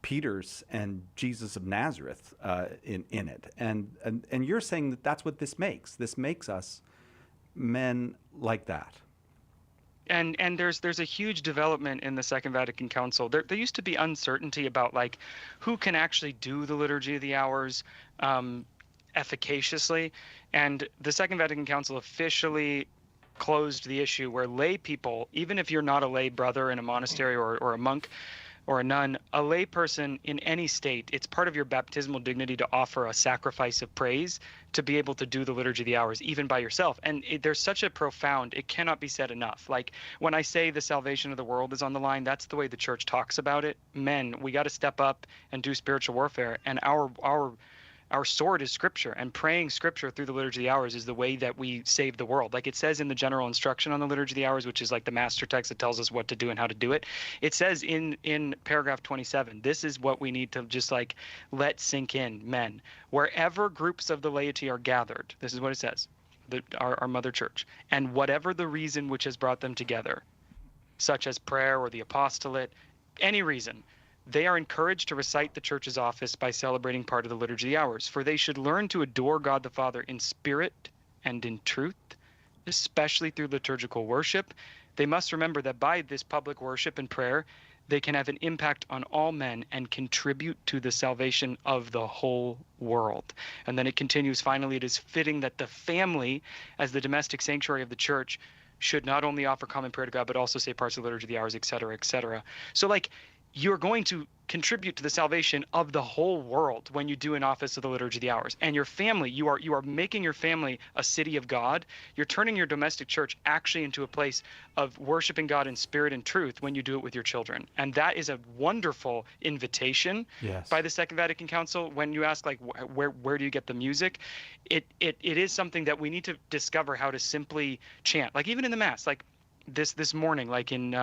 Peters and Jesus of Nazareth in it. And you're saying that that's what this makes. This makes us men like that. And there's a huge development in the Second Vatican Council. There used to be uncertainty about like who can actually do the Liturgy of the Hours efficaciously, and the Second Vatican Council officially closed the issue where lay people, even if you're not a lay brother in a monastery or a monk or a nun, a lay person in any state, it's part of your baptismal dignity to offer a sacrifice of praise to be able to do the Liturgy of the Hours, even by yourself. And there's such a profound, it cannot be said enough. Like when I say the salvation of the world is on the line, that's the way the church talks about it. Men, we got to step up and do spiritual warfare. And our sword is Scripture, and praying Scripture through the Liturgy of the Hours is the way that we save the world. Like it says in the general instruction on the Liturgy of the Hours, which is like the master text that tells us what to do and how to do it. It says in paragraph 27, this is what we need to just like let sink in, men. Wherever groups of the laity are gathered, this is what it says, our mother church, and whatever the reason which has brought them together, such as prayer or the apostolate, any reason, they are encouraged to recite the church's office by celebrating part of the Liturgy of the Hours, for they should learn to adore God the Father in spirit and in truth, especially through liturgical worship. They must remember that by this public worship and prayer, they can have an impact on all men and contribute to the salvation of the whole world. And then it continues, finally, it is fitting that the family, as the domestic sanctuary of the church, should not only offer common prayer to God, but also say parts of the Liturgy of the Hours, etc., etc. So like, you're going to contribute to the salvation of the whole world when you do an office of the Liturgy of the Hours. And your family, you are making your family a city of God. You're turning your domestic church actually into a place of worshiping God in spirit and truth when you do it with your children. And that is a wonderful invitation by the Second Vatican Council. When you ask like where do you get the music, it is something that we need to discover how to simply chant. Like even in the Mass, like this morning, like in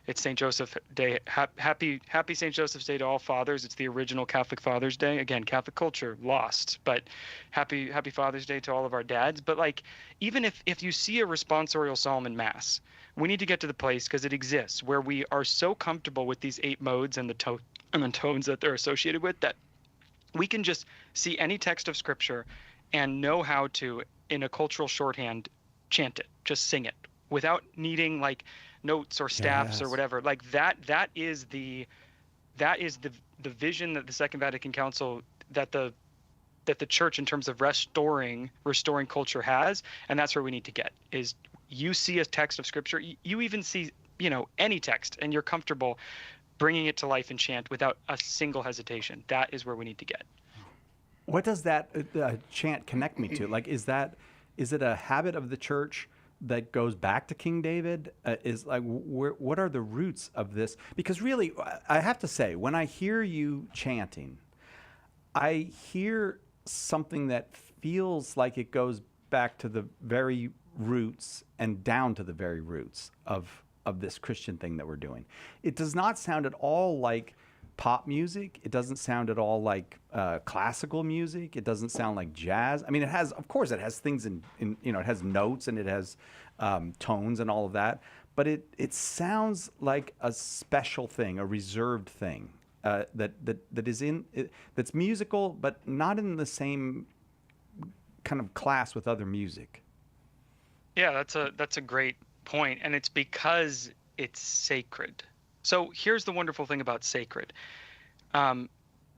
it's St. Joseph Day. Happy St. Joseph's Day to all fathers. It's the original Catholic Father's Day. Again, Catholic culture lost, but happy Father's Day to all of our dads. But like, even if you see a responsorial psalm in Mass, we need to get to the place, because it exists, where we are so comfortable with these 8 modes and the tones that they're associated with, that we can just see any text of Scripture and know how to, in a cultural shorthand, chant it, just sing it, without needing like notes or staffs or whatever. Like that is the vision that the Second Vatican Council, that the church in terms of restoring culture has, and that's where we need to get. Is you see a text of Scripture, you even see any text, and you're comfortable bringing it to life in chant without a single hesitation. That is where we need to get. What does that chant connect me to? Like, is it a habit of the church that goes back to King David? Is like, what are the roots of this? Because really, I have to say, when I hear you chanting, I hear something that feels like it goes back to the very roots and down to the very roots of this Christian thing that we're doing. It does not sound at all like pop music. It doesn't sound at all like classical music. It doesn't sound like jazz. I mean, of course it has things in it has notes and it has tones and all of that. but it sounds like a special thing, a reserved thing that is that's musical, but not in the same kind of class with other music. Yeah, that's a great point, and it's because it's sacred. So here's the wonderful thing about sacred.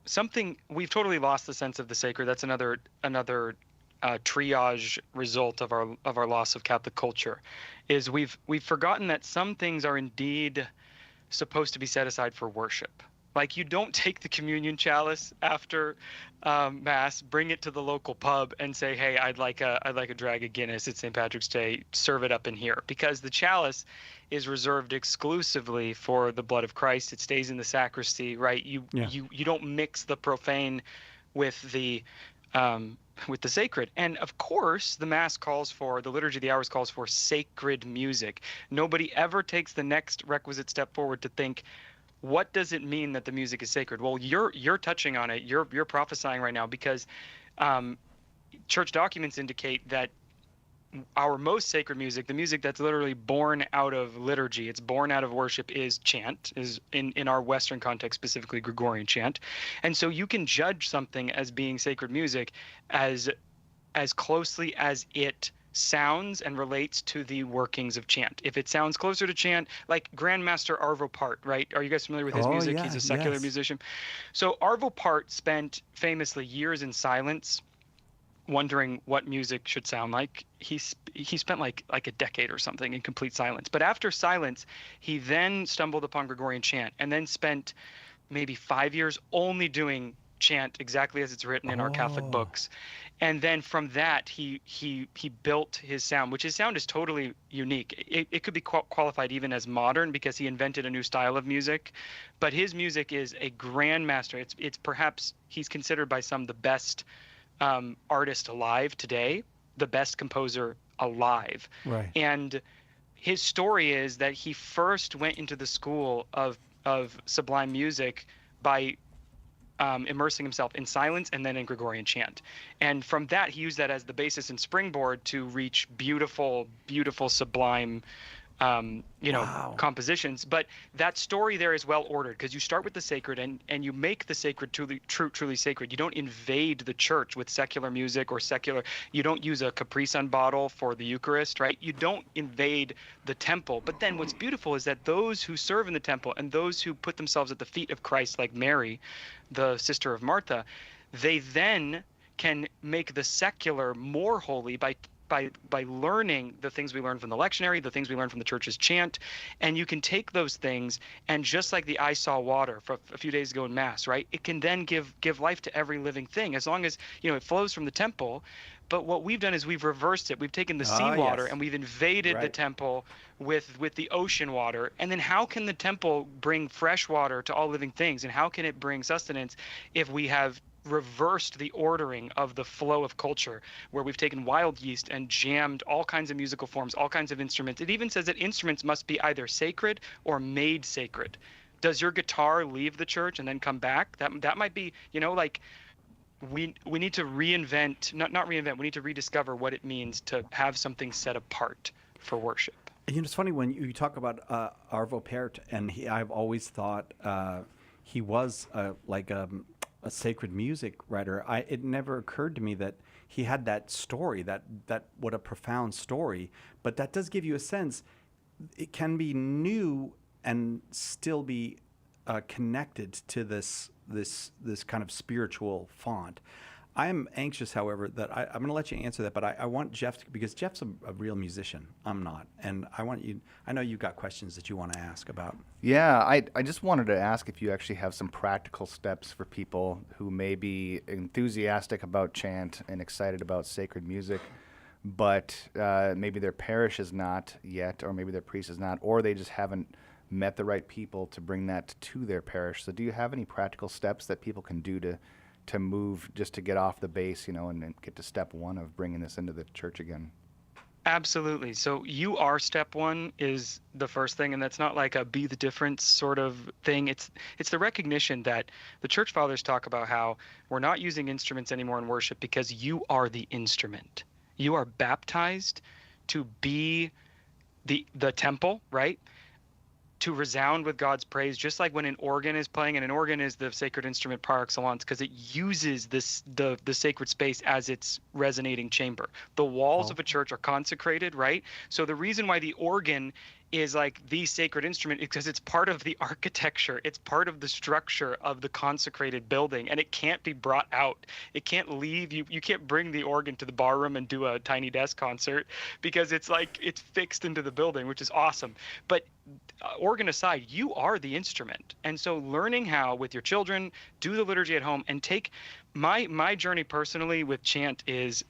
Something we've totally lost the sense of the sacred. That's another triage result of our loss of Catholic culture, is we've forgotten that some things are indeed supposed to be set aside for worship. Like, you don't take the communion chalice after Mass, bring it to the local pub, and say, "Hey, I'd like a drag of Guinness. It's St. Patrick's Day. Serve it up in here," because the chalice is reserved exclusively for the blood of Christ. It stays in the sacristy, right? You don't mix the profane with the sacred. And of course, the Mass the Liturgy of the Hours calls for sacred music. Nobody ever takes the next requisite step forward to think, what does it mean that the music is sacred? Well, you're touching on it. You're prophesying right now, because church documents indicate that our most sacred music, the music that's literally born out of liturgy, it's born out of worship, is chant, is in our Western context, specifically Gregorian chant. And so you can judge something as being sacred music as closely as it sounds and relates to the workings of chant. If it sounds closer to chant, like Grandmaster Arvo Part, right? Are you guys familiar with his music? Yeah, he's a secular musician. So Arvo Part spent famously years in silence, wondering what music should sound like. He spent like a decade or something in complete silence. But after silence, he then stumbled upon Gregorian chant, and then spent maybe 5 years only doing chant exactly as it's written in our Catholic books. And then from that, he built his sound, which his sound is totally unique. It could be qualified even as modern, because he invented a new style of music. But his music is a grandmaster. It's perhaps, he's considered by some the best artist alive today, the best composer alive. Right. And his story is that he first went into the school of sublime music by immersing himself in silence and then in Gregorian chant. And from that, he used that as the basis and springboard to reach beautiful, beautiful, sublime compositions. But that story there is well ordered, because you start with the sacred and you make the sacred truly sacred. You don't invade the church with secular music or you don't use a Capri Sun bottle for the Eucharist, right? You don't invade the temple. But then what's beautiful is that those who serve in the temple and those who put themselves at the feet of Christ, like Mary, the sister of Martha, they then can make the secular more holy by learning the things we learn from the lectionary, the things we learn from the church's chant. And you can take those things, and just like the eye saw water for a few days ago in Mass, right? It can then give life to every living thing, as long as, it flows from the temple. But what we've done is we've reversed it. We've taken the seawater and we've invaded the temple with the ocean water. And then how can the temple bring fresh water to all living things? And how can it bring sustenance if we have reversed the ordering of the flow of culture, where we've taken wild yeast and jammed all kinds of musical forms, all kinds of instruments? It even says that instruments must be either sacred or made sacred. Does your guitar leave the church and then come back? That might be, we need to reinvent, not reinvent, we need to rediscover what it means to have something set apart for worship. It's funny when you talk about Arvo Pärt, and I've always thought he was like a sacred music writer. It never occurred to me that he had that story, that what a profound story. But that does give you a sense. It can be new and still be connected to this kind of spiritual font. I'm anxious, however, that I'm going to let you answer that, but I want Jeff because Jeff's a real musician. I'm not, and I know you've got questions that you want to ask about. Yeah, I just wanted to ask if you actually have some practical steps for people who may be enthusiastic about chant and excited about sacred music, but maybe their parish is not yet, or maybe their priest is not, or they just haven't met the right people to bring that to their parish. So do you have any practical steps that people can do to move, just to get off the base, and get to step one of bringing this into the church again? Absolutely. So you are step one is the first thing, and that's not like a be the difference sort of thing. It's the recognition that the church fathers talk about how we're not using instruments anymore in worship because you are the instrument. You are baptized to be the temple, right? To resound with God's praise, just like when an organ is playing, and an organ is the sacred instrument par excellence because it uses the sacred space as its resonating chamber. The walls of a church are consecrated, right? So the reason why the organ is like the sacred instrument is because it's part of the architecture. It's part of the structure of the consecrated building, and it can't be brought out. It can't leave. You can't bring the organ to the bar room and do a tiny desk concert because it's like it's fixed into the building, which is awesome. But organ aside, you are the instrument. And so learning how with your children, do the liturgy at home, and take my journey personally with chant is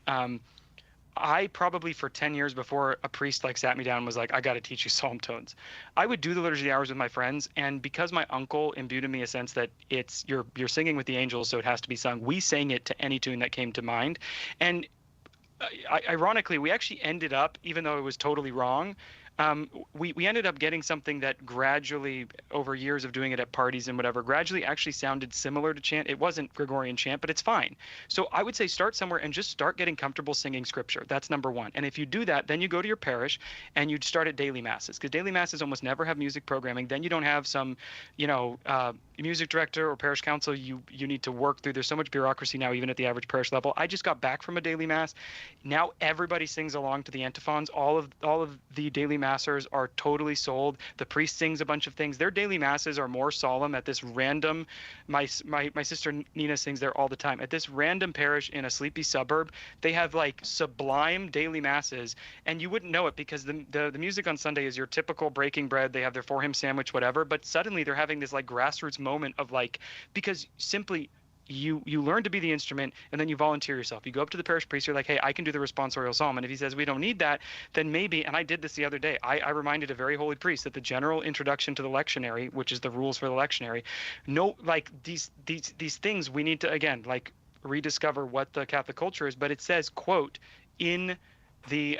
I probably for 10 years before a priest like sat me down and was like, I got to teach you psalm tones, I would do the liturgy hours with my friends. And because my uncle imbued in me a sense that it's you're singing with the angels, so it has to be sung, we sang it to any tune that came to mind. And ironically, we actually ended up, even though it was totally wrong, we ended up getting something that gradually, over years of doing it at parties and whatever, gradually actually sounded similar to chant. It wasn't Gregorian chant, but it's fine. So I would say start somewhere and just start getting comfortable singing scripture. That's number one. And if you do that, then you go to your parish and you start at daily masses, because daily masses almost never have music programming. Then you don't have some, music director or parish council you need to work through. There's so much bureaucracy now, even at the average parish level. I just got back from a daily mass. Now everybody sings along to the antiphons. All of the daily massers are totally sold. The priest sings a bunch of things. Their daily masses are more solemn at this random. My sister Nina sings there all the time. At this random parish in a sleepy suburb, they have like sublime daily masses, and you wouldn't know it because the music on Sunday is your typical breaking bread. They have their 4 hymn sandwich, whatever. But suddenly they're having this like grassroots moment of like, because simply you learn to be the instrument, and then you volunteer yourself. You go up to the parish priest, you're like, hey, I can do the responsorial psalm. And if he says we don't need that, then maybe, and I did this the other day, I reminded a very holy priest that the general introduction to the lectionary, which is the rules for the lectionary, like these things we need to, again, like rediscover what the Catholic culture is. But it says, quote, in the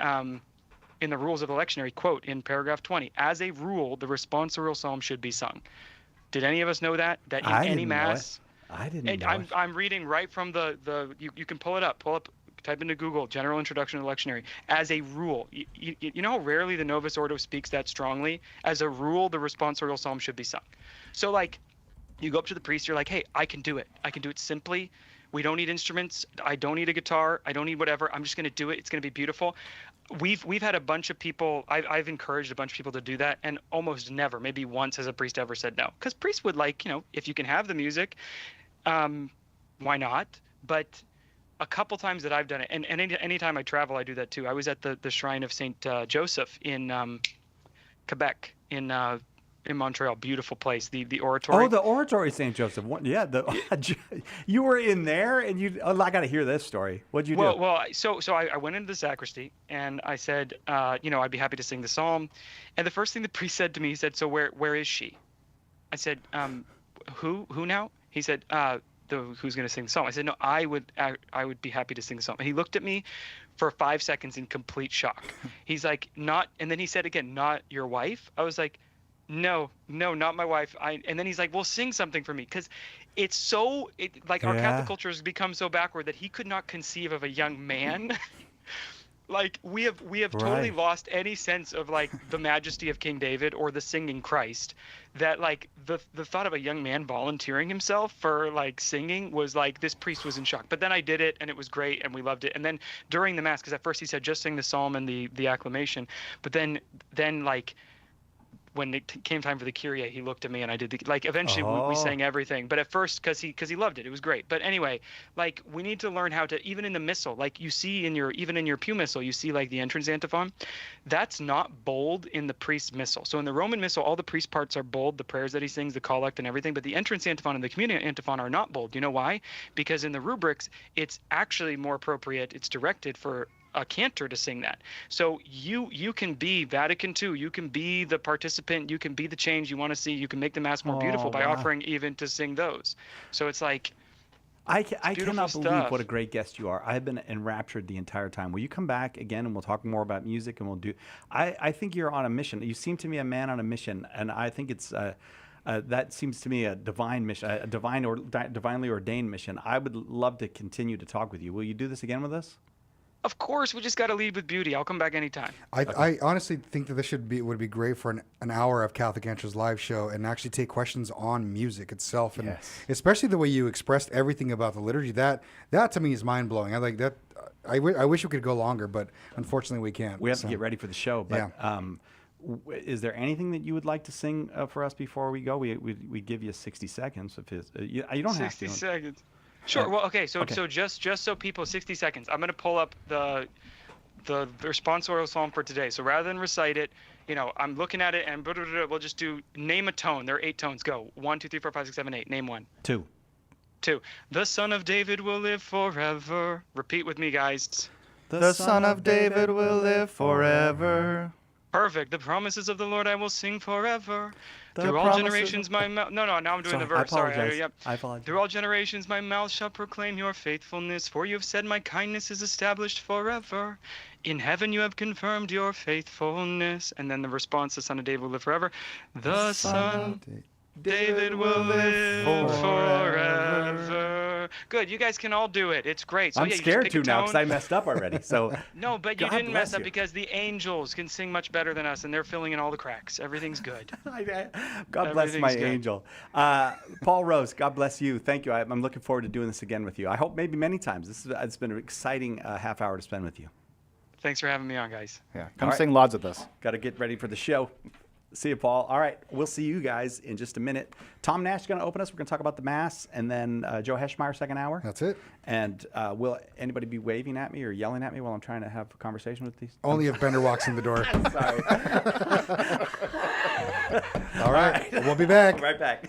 rules of the lectionary, quote, in paragraph 20, as a rule, the responsorial psalm should be sung. Did any of us know that? That in any mass? I didn't know. I'm reading right from you can pull up, type into Google, General Introduction to the Lectionary. As a rule, you know how rarely the Novus Ordo speaks that strongly? As a rule, the responsorial psalm should be sung. So like, you go up to the priest, you're like, hey, I can do it. I can do it simply. We don't need instruments. I don't need a guitar. I don't need whatever. I'm just going to do it. It's going to be beautiful. We've had a bunch of people, I've encouraged a bunch of people to do that, and almost never, maybe once has a priest ever said no. Because priests would like, if you can have the music, why not? But a couple times that I've done it, and anytime I travel, I do that too. I was at the shrine of Saint Joseph in Quebec, in Montreal. Beautiful place. The oratory. Oh, the oratory, Saint Joseph. Yeah, you were in there, and I got to hear this story. What'd you do? Well, so I went into the sacristy, and I said, I'd be happy to sing the psalm. And the first thing the priest said to me, he said, so where is she? I said, who now? He said, who's going to sing the psalm? I said, no, I would be happy to sing the psalm. And he looked at me for 5 seconds in complete shock. He's like, not, and then he said again, not your wife? I was like, no, not my wife. And then he's like, well, sing something for me. Because it's so, our Catholic culture has become so backward that he could not conceive of a young man. Like we have totally lost any sense of like the majesty of King David or the singing Christ, that like the thought of a young man volunteering himself for like singing was like, this priest was in shock. But then I did it and it was great and we loved it. And then during the mass, because at first he said just sing the psalm and the acclamation, but then like when it came time for the Kyrie, he looked at me and I did eventually we sang everything. But at first, because he loved it. It was great. But anyway, like we need to learn how to, even in the missal, like you see even in your pew missal, you see like the entrance antiphon. That's not bold in the priest's missal. So in the Roman missal, all the priest parts are bold, the prayers that he sings, the collect and everything. But the entrance antiphon and the communion antiphon are not bold. You know why? Because in the rubrics, it's actually more appropriate. It's directed for a cantor to sing that. So you can be Vatican II, you can be the participant, you can be the change you want to see, you can make the mass more beautiful by offering even to sing those. So it's like, I cannot believe what a great guest you are. I've been enraptured the entire time. Will you come back again and we'll talk more about music and we'll do, I think you're on a mission. You seem to me a man on a mission, and I think it's that seems to me a divine mission, a divinely ordained mission. I would love to continue to talk with you. Will you do this again with us? Of course, we just got to lead with beauty. I'll come back anytime. I honestly think that this would be great for an hour of Catholic Answers live show and actually take questions on music itself, and especially the way you expressed everything about the liturgy. That to me is mind blowing. I like that. I wish we could go longer, but unfortunately we can't. We have to get ready for the show. But is there anything that you would like to sing for us before we go? We give you 60 seconds. You don't have to. 60 seconds. Sure. Well, okay. So just so people, 60 seconds. I'm gonna pull up the responsorial psalm for today. So rather than recite it, I'm looking at it and we'll just do name a tone. There are 8 tones. Go. 1, 2, 3, 4, 5, 6, 7, 8. Name one. 2. 2. The Son of David will live forever. Repeat with me, guys. The Son of David will live forever. Perfect. The promises of the Lord I will sing forever. Through all generations my mouth... No, now I'm doing the verse. I apologize. apologize. Through all generations my mouth shall proclaim your faithfulness, for you have said my kindness is established forever. In heaven you have confirmed your faithfulness. And then the response, the Son of David will live forever. The Son of David will live forever. Good. You guys can all do it. It's great. So, I'm scared to now because I messed up already. So no, but you didn't mess up because the angels can sing much better than us, and they're filling in all the cracks. Everything's good. God bless my angel. Paul Rose, God bless you. Thank you. I'm looking forward to doing this again with you. I hope maybe many times. It's been an exciting half hour to spend with you. Thanks for having me on, guys. Yeah, come sing lauds with us. Got to get ready for the show. See you, Paul. All right, we'll see you guys in just a minute. Tom Nash is going to open us. We're going to talk about the Mass, and then Joe Heschmeyer, second hour. That's it. And will anybody be waving at me or yelling at me while I'm trying to have a conversation with these? Only if Bender walks in the door. Sorry. All right, we'll be back. Right back.